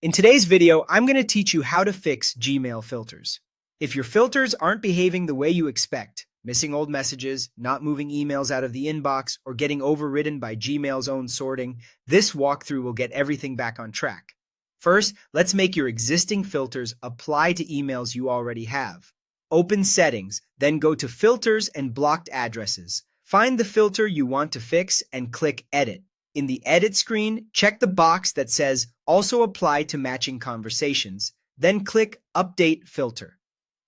In today's video, I'm going to teach you how to fix Gmail filters. If your filters aren't behaving the way you expect, missing old messages, not moving emails out of the inbox, or getting overridden by Gmail's own sorting, this walkthrough will get everything back on track. First, let's make your existing filters apply to emails you already have. Open Settings, then go to Filters and Blocked Addresses. Find the filter you want to fix and click Edit. In the Edit screen, check the box that says Also Apply to Matching Conversations, then click Update Filter.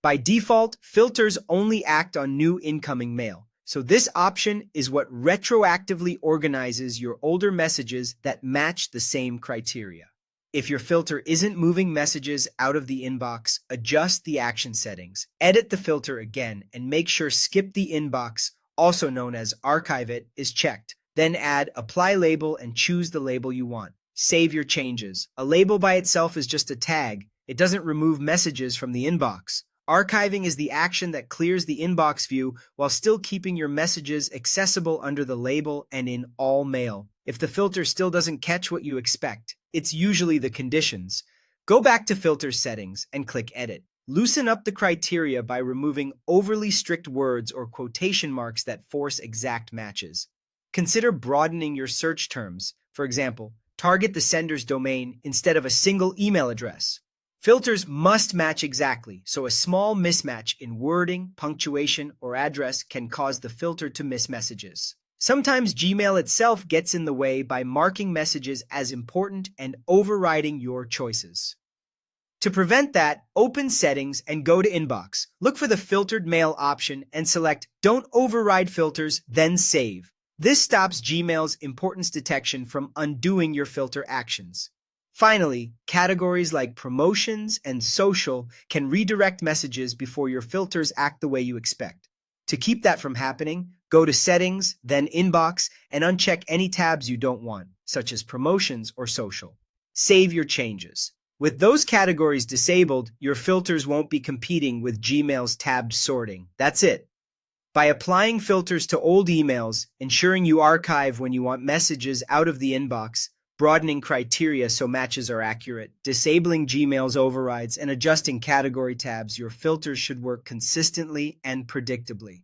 By default, filters only act on new incoming mail, so this option is what retroactively organizes your older messages that match the same criteria. If your filter isn't moving messages out of the inbox, adjust the action settings, edit the filter again, and make sure Skip the Inbox, also known as Archive It, is checked. Then add Apply Label and choose the label you want. Save your changes. A label by itself is just a tag. It doesn't remove messages from the inbox. Archiving is the action that clears the inbox view while still keeping your messages accessible under the label and in all mail. If the filter still doesn't catch what you expect, it's usually the conditions. Go back to Filter Settings and click Edit. Loosen up the criteria by removing overly strict words or quotation marks that force exact matches. Consider broadening your search terms. For example, target the sender's domain instead of a single email address. Filters must match exactly, so a small mismatch in wording, punctuation, or address can cause the filter to miss messages. Sometimes Gmail itself gets in the way by marking messages as important and overriding your choices. To prevent that, open Settings and go to Inbox. Look for the Filtered Mail option and select Don't Override Filters, then Save. This stops Gmail's importance detection from undoing your filter actions. Finally, categories like promotions and social can redirect messages before your filters act the way you expect. To keep that from happening, go to Settings, then Inbox, and uncheck any tabs you don't want, such as promotions or social. Save your changes. With those categories disabled, your filters won't be competing with Gmail's tabbed sorting. That's it. By applying filters to old emails, ensuring you archive when you want messages out of the inbox, broadening criteria so matches are accurate, disabling Gmail's overrides, and adjusting category tabs, your filters should work consistently and predictably.